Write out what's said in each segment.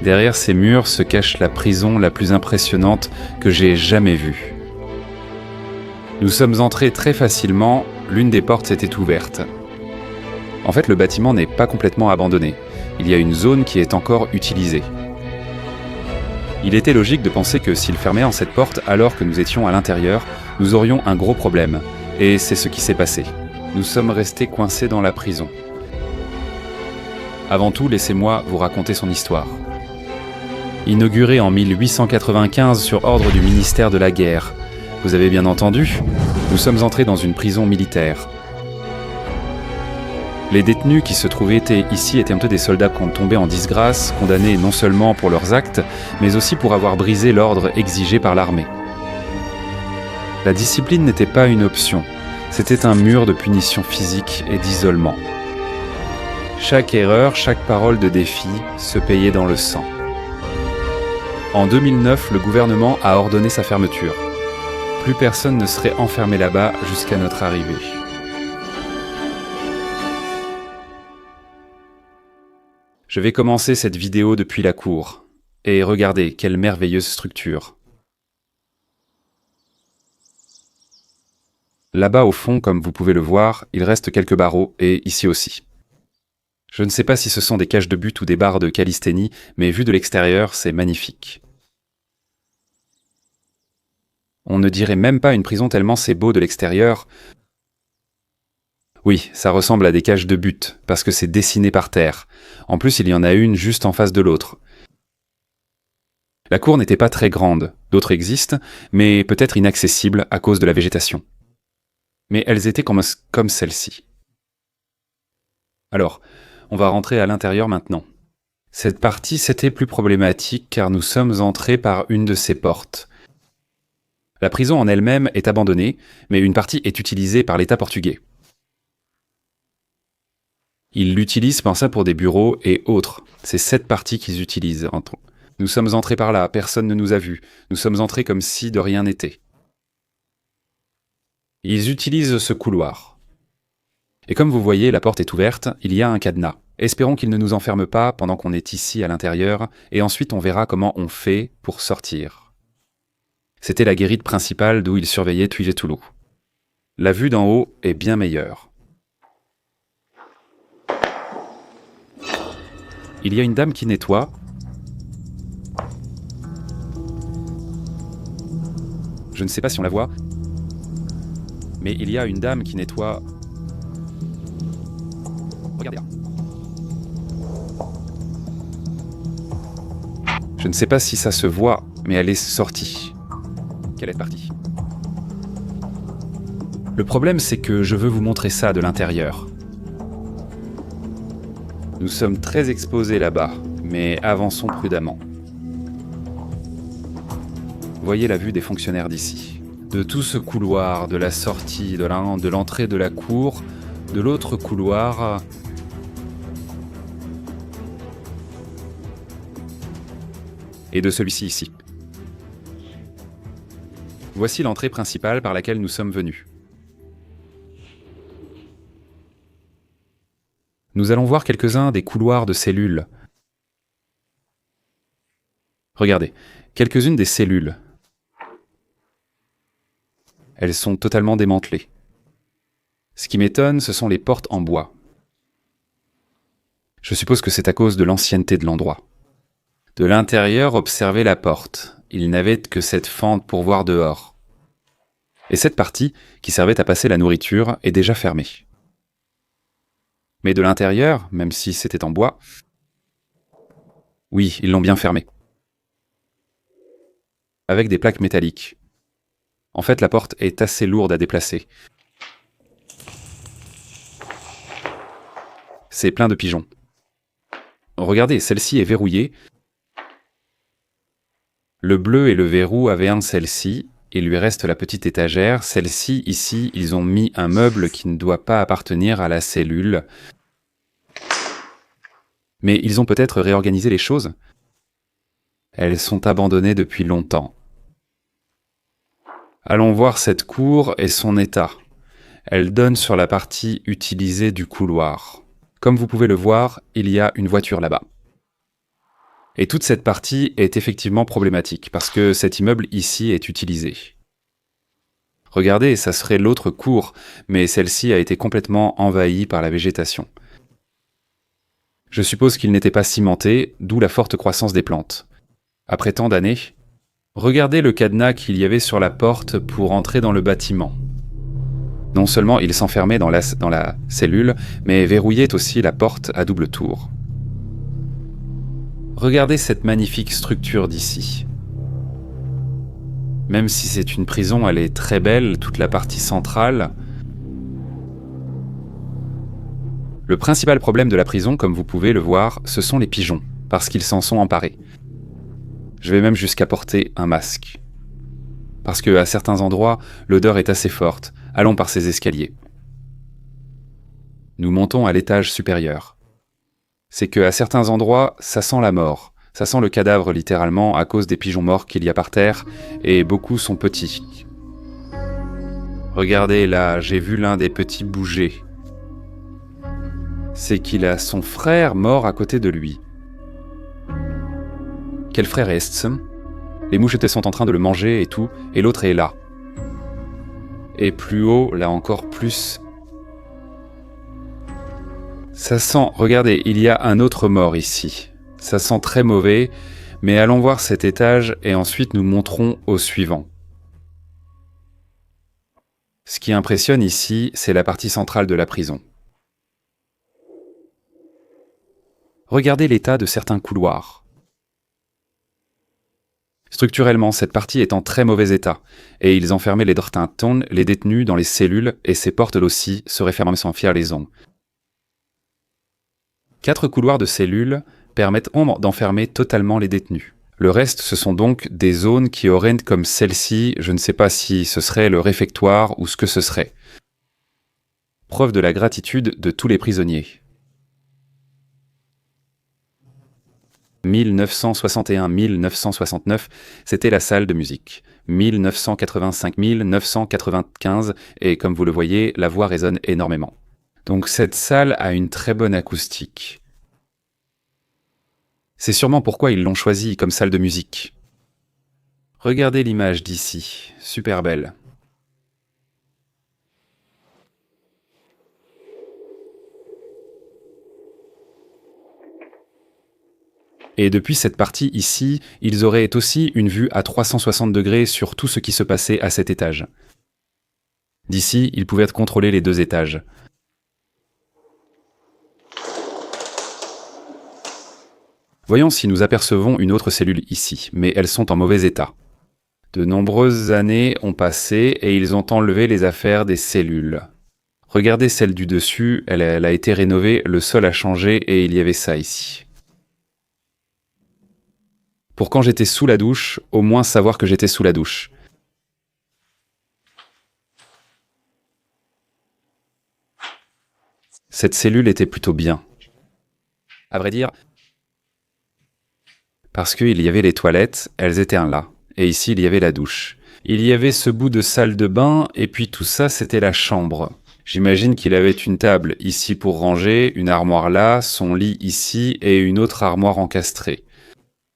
Derrière ces murs se cache la prison la plus impressionnante que j'ai jamais vue. Nous sommes entrés très facilement, l'une des portes s'était ouverte. En fait, le bâtiment n'est pas complètement abandonné. Il y a une zone qui est encore utilisée. Il était logique de penser que s'il fermait en cette porte alors que nous étions à l'intérieur, nous aurions un gros problème. Et c'est ce qui s'est passé. Nous sommes restés coincés dans la prison. Avant tout, laissez-moi vous raconter son histoire. Inaugurée en 1895 sur ordre du ministère de la Guerre. Vous avez bien entendu, nous sommes entrés dans une prison militaire. Les détenus qui se trouvaient ici étaient un peu des soldats tombés en disgrâce, condamnés non seulement pour leurs actes, mais aussi pour avoir brisé l'ordre exigé par l'armée. La discipline n'était pas une option, c'était un mur de punition physique et d'isolement. Chaque erreur, chaque parole de défi se payait dans le sang. En 2009, le gouvernement a ordonné sa fermeture. Plus personne ne serait enfermé là-bas jusqu'à notre arrivée. Je vais commencer cette vidéo depuis la cour. Et regardez, quelle merveilleuse structure. Là-bas au fond, comme vous pouvez le voir, il reste quelques barreaux, et ici aussi. Je ne sais pas si ce sont des cages de but ou des barres de calisthénie, mais vu de l'extérieur, c'est magnifique. On ne dirait même pas une prison tellement c'est beau de l'extérieur. Oui, ça ressemble à des cages de but, parce que c'est dessiné par terre. En plus, il y en a une juste en face de l'autre. La cour n'était pas très grande, d'autres existent, mais peut-être inaccessibles à cause de la végétation. Mais elles étaient comme celle-ci. Alors, on va rentrer à l'intérieur maintenant. Cette partie, c'était plus problématique car nous sommes entrés par une de ces portes. La prison en elle-même est abandonnée, mais une partie est utilisée par l'État portugais. Ils l'utilisent pour des bureaux et autres. C'est cette partie qu'ils utilisent. Nous sommes entrés par là, personne ne nous a vus. Nous sommes entrés comme si de rien n'était. Ils utilisent ce couloir. Et comme vous voyez, la porte est ouverte, il y a un cadenas. Espérons qu'ils ne nous enferment pas pendant qu'on est ici à l'intérieur, et ensuite on verra comment on fait pour sortir. C'était la guérite principale d'où ils surveillaient Tuiletulo. La vue d'en haut est bien meilleure. Il y a une dame qui nettoie. Je ne sais pas si on la voit, mais il y a une dame qui nettoie. Regardez là. Je ne sais pas si ça se voit, mais elle est sortie. Qu'elle est partie. Le problème, c'est que je veux vous montrer ça de l'intérieur. Nous sommes très exposés là-bas, mais avançons prudemment. Voyez la vue des fonctionnaires d'ici. De tout ce couloir, de la sortie, de l'entrée de la cour, de l'autre couloir... et de celui-ci ici. Voici l'entrée principale par laquelle nous sommes venus. Nous allons voir quelques-uns des couloirs de cellules. Regardez, quelques-unes des cellules. Elles sont totalement démantelées. Ce qui m'étonne, ce sont les portes en bois. Je suppose que c'est à cause de l'ancienneté de l'endroit. De l'intérieur, observez la porte. Il n'avait que cette fente pour voir dehors. Et cette partie, qui servait à passer la nourriture, est déjà fermée. Mais de l'intérieur, même si c'était en bois, oui, ils l'ont bien fermé. Avec des plaques métalliques. En fait, la porte est assez lourde à déplacer. C'est plein de pigeons. Regardez, celle-ci est verrouillée. Le bleu et le verrou avaient un celle-ci. Il lui reste la petite étagère. Celle-ci, ici, ils ont mis un meuble qui ne doit pas appartenir à la cellule. Mais ils ont peut-être réorganisé les choses. Elles sont abandonnées depuis longtemps. Allons voir cette cour et son état. Elle donne sur la partie utilisée du couloir. Comme vous pouvez le voir, il y a une voiture là-bas. Et toute cette partie est effectivement problématique, parce que cet immeuble ici est utilisé. Regardez, ça serait l'autre cour, mais celle-ci a été complètement envahie par la végétation. Je suppose qu'il n'était pas cimenté, d'où la forte croissance des plantes. Après tant d'années, regardez le cadenas qu'il y avait sur la porte pour entrer dans le bâtiment. Non seulement il s'enfermait dans la cellule, mais verrouillait aussi la porte à double tour. Regardez cette magnifique structure d'ici. Même si c'est une prison, elle est très belle, toute la partie centrale. Le principal problème de la prison, comme vous pouvez le voir, ce sont les pigeons, parce qu'ils s'en sont emparés. Je vais même jusqu'à porter un masque. Parce qu'à certains endroits, l'odeur est assez forte. Allons par ces escaliers. Nous montons à l'étage supérieur. C'est qu'à certains endroits, ça sent la mort. Ça sent le cadavre littéralement à cause des pigeons morts qu'il y a par terre, et beaucoup sont petits. Regardez là, j'ai vu l'un des petits bouger. C'est qu'il a son frère mort à côté de lui. Quel frère est-ce? Les mouches sont en train de le manger et tout, et l'autre est là. Et plus haut, là encore plus. Ça sent, regardez, il y a un autre mort ici. Ça sent très mauvais, mais allons voir cet étage et ensuite nous monterons au suivant. Ce qui impressionne ici, c'est la partie centrale de la prison. Regardez l'état de certains couloirs. Structurellement, cette partie est en très mauvais état, et ils enfermaient les Dortinton, les détenus, dans les cellules, et ces portes aussi seraient fermées sans fier les ongles. 4 couloirs de cellules permettent d'enfermer totalement les détenus. Le reste, ce sont donc des zones qui auraient comme celle-ci, je ne sais pas si ce serait le réfectoire ou ce que ce serait. Preuve de la gratitude de tous les prisonniers. 1961-1969, c'était la salle de musique. 1985-1995, et comme vous le voyez, la voix résonne énormément. Donc cette salle a une très bonne acoustique. C'est sûrement pourquoi ils l'ont choisie comme salle de musique. Regardez l'image d'ici, super belle. Et depuis cette partie ici, ils auraient aussi une vue à 360 degrés sur tout ce qui se passait à cet étage. D'ici, ils pouvaient contrôler les 2 étages. Voyons si nous apercevons une autre cellule ici, mais elles sont en mauvais état. De nombreuses années ont passé et ils ont enlevé les affaires des cellules. Regardez celle du dessus, elle a été rénovée, le sol a changé et il y avait ça ici. Pour quand j'étais sous la douche, au moins savoir que j'étais sous la douche. Cette cellule était plutôt bien. À vrai dire, parce qu'il y avait les toilettes, elles étaient là. Et ici, il y avait la douche. Il y avait ce bout de salle de bain, et puis tout ça, c'était la chambre. J'imagine qu'il avait une table ici pour ranger, une armoire là, son lit ici, et une autre armoire encastrée.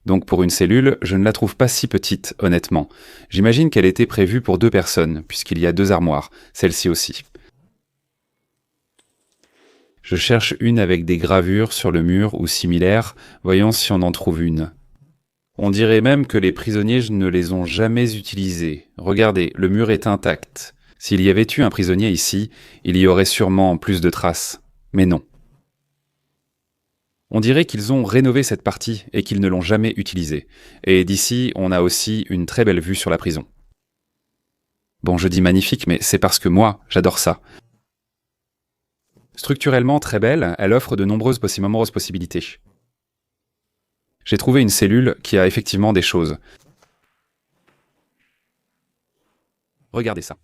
Donc pour une cellule, je ne la trouve pas si petite, honnêtement. J'imagine qu'elle était prévue pour 2 personnes, puisqu'il y a 2 armoires, celle-ci aussi. Je cherche une avec des gravures sur le mur ou similaires, voyons si on en trouve une. On dirait même que les prisonniers ne les ont jamais utilisés. Regardez, le mur est intact. S'il y avait eu un prisonnier ici, il y aurait sûrement plus de traces. Mais non. On dirait qu'ils ont rénové cette partie et qu'ils ne l'ont jamais utilisée. Et d'ici, on a aussi une très belle vue sur la prison. Bon, je dis magnifique, mais c'est parce que moi, j'adore ça. Structurellement très belle, elle offre de nombreuses possibilités. J'ai trouvé une cellule qui a effectivement des choses. Regardez ça.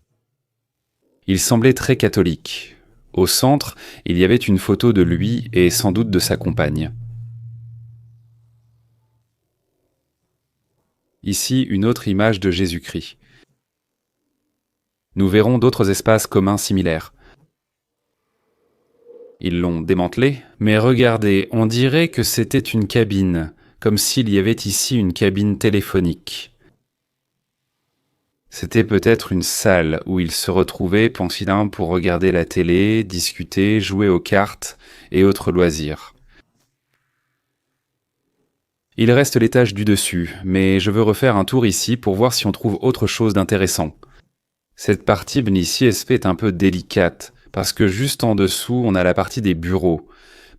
Il semblait très catholique. Au centre, il y avait une photo de lui et sans doute de sa compagne. Ici, une autre image de Jésus-Christ. Nous verrons d'autres espaces communs similaires. Ils l'ont démantelé, mais regardez, on dirait que c'était une cabine, comme s'il y avait ici une cabine téléphonique. C'était peut-être une salle où ils se retrouvaient, pense-t-il, pour regarder la télé, discuter, jouer aux cartes et autres loisirs. Il reste l'étage du dessus, mais je veux refaire un tour ici pour voir si on trouve autre chose d'intéressant. Cette partie ici est un peu délicate, parce que juste en dessous, on a la partie des bureaux.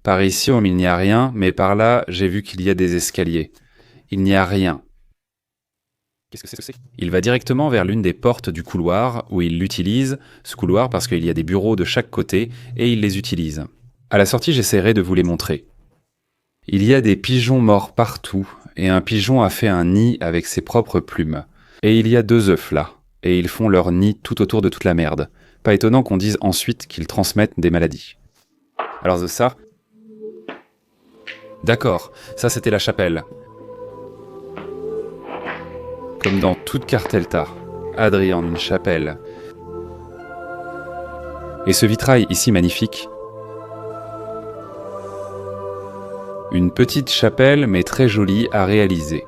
Par ici, il n'y a rien, mais par là, j'ai vu qu'il y a des escaliers. Il n'y a rien. Qu'est-ce que c'est que c'est ? Il va directement vers l'une des portes du couloir, où il l'utilise, ce couloir, parce qu'il y a des bureaux de chaque côté, et il les utilise. À la sortie, j'essaierai de vous les montrer. Il y a des pigeons morts partout, et un pigeon a fait un nid avec ses propres plumes. Et il y a 2 œufs là, et ils font leur nid tout autour de toute la merde. Pas étonnant qu'on dise ensuite qu'ils transmettent des maladies. Alors de ça... D'accord, ça c'était la chapelle. Comme dans toute Cartelta, Adrien, une chapelle. Et ce vitrail ici magnifique. Une petite chapelle mais très jolie à réaliser.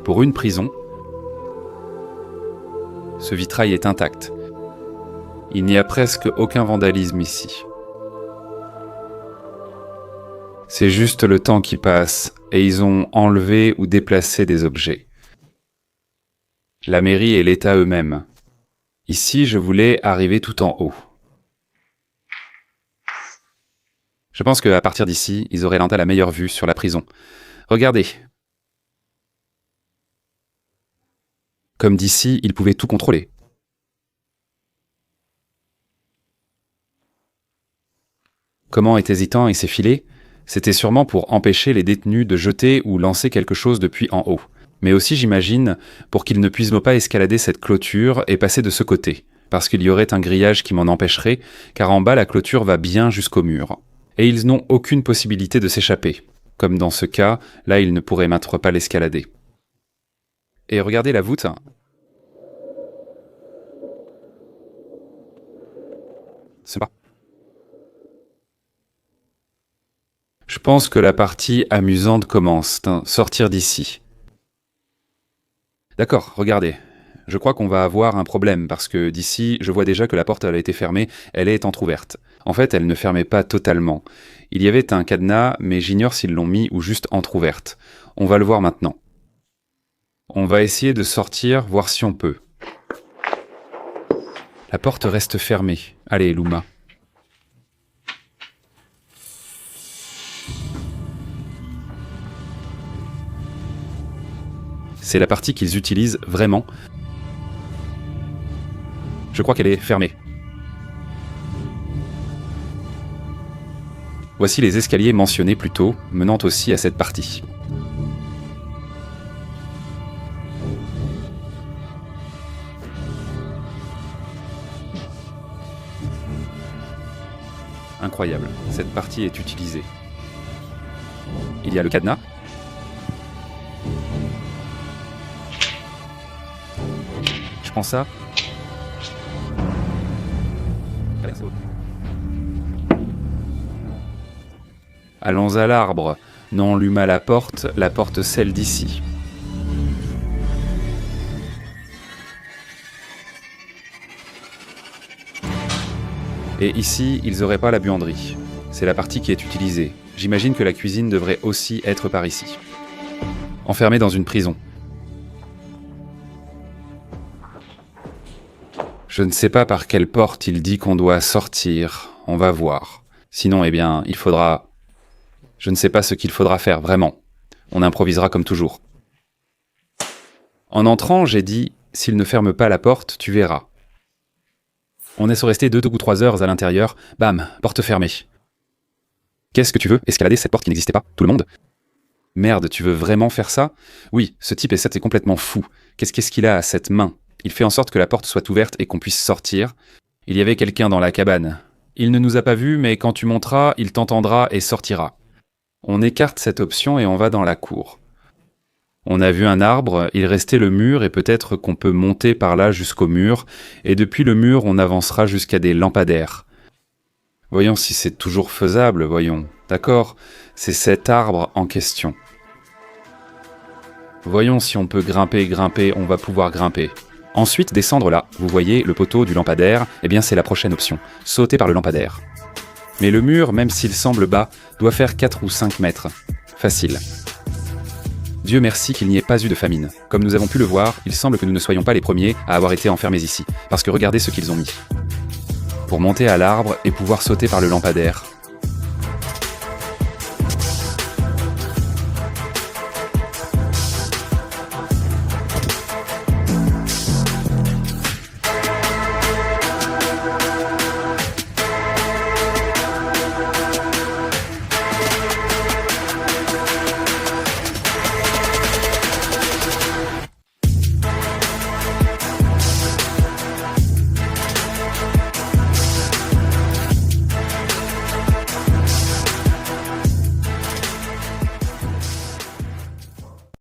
Pour une prison, ce vitrail est intact. Il n'y a presque aucun vandalisme ici. C'est juste le temps qui passe et ils ont enlevé ou déplacé des objets. La mairie et l'État eux-mêmes. Ici, je voulais arriver tout en haut. Je pense qu'à partir d'ici, ils auraient la meilleure vue sur la prison. Regardez. Comme d'ici, ils pouvaient tout contrôler. Comment est hésitant et s'est filé ? C'était sûrement pour empêcher les détenus de jeter ou lancer quelque chose depuis en haut. Mais aussi, j'imagine, pour qu'ils ne puissent pas escalader cette clôture et passer de ce côté, parce qu'il y aurait un grillage qui m'en empêcherait, car en bas la clôture va bien jusqu'au mur. Et ils n'ont aucune possibilité de s'échapper. Comme dans ce cas, là ils ne pourraient mettre pas l'escalader. Et regardez la voûte. C'est pas. Je pense que la partie amusante commence. Sortir d'ici. D'accord, regardez. Je crois qu'on va avoir un problème, parce que d'ici, je vois déjà que la porte elle a été fermée, elle est entrouverte. En fait, elle ne fermait pas totalement. Il y avait un cadenas, mais j'ignore s'ils l'ont mis ou juste entrouverte. On va le voir maintenant. On va essayer de sortir, voir si on peut. La porte reste fermée. Allez, Luma. C'est la partie qu'ils utilisent vraiment. Je crois qu'elle est fermée. Voici les escaliers mentionnés plus tôt, menant aussi à cette partie. Incroyable, cette partie est utilisée. Il y a le cadenas. Je prends ça. Allons à l'arbre. Non, Luma la porte celle d'ici. Et ici, ils n'auraient pas la buanderie. C'est la partie qui est utilisée. J'imagine que la cuisine devrait aussi être par ici. Enfermé dans une prison. Je ne sais pas par quelle porte il dit qu'on doit sortir. On va voir. Sinon, eh bien, il faudra... Je ne sais pas ce qu'il faudra faire, vraiment. On improvisera comme toujours. En entrant, j'ai dit, s'il ne ferme pas la porte, tu verras. On est resté 2 ou 3 heures à l'intérieur. Bam, porte fermée. Qu'est-ce que tu veux? Escalader cette porte qui n'existait pas? Tout le monde? Merde, tu veux vraiment faire ça? Oui, ce type est complètement fou. Qu'est-ce qu'il a à cette main? Il fait en sorte que la porte soit ouverte et qu'on puisse sortir. Il y avait quelqu'un dans la cabane. Il ne nous a pas vus, mais quand tu monteras, il t'entendra et sortira. On écarte cette option et on va dans la cour. On a vu un arbre, il restait le mur et peut-être qu'on peut monter par là jusqu'au mur, et depuis le mur on avancera jusqu'à des lampadaires. Voyons si c'est toujours faisable, voyons. D'accord, c'est cet arbre en question. Voyons si on peut grimper, on va pouvoir grimper. Ensuite, descendre là. Vous voyez le poteau du lampadaire, eh bien c'est la prochaine option. Sauter par le lampadaire. Mais le mur, même s'il semble bas, doit faire 4 ou 5 mètres. Facile. Dieu merci qu'il n'y ait pas eu de famine. Comme nous avons pu le voir, il semble que nous ne soyons pas les premiers à avoir été enfermés ici. Parce que regardez ce qu'ils ont mis. Pour monter à l'arbre et pouvoir sauter par le lampadaire.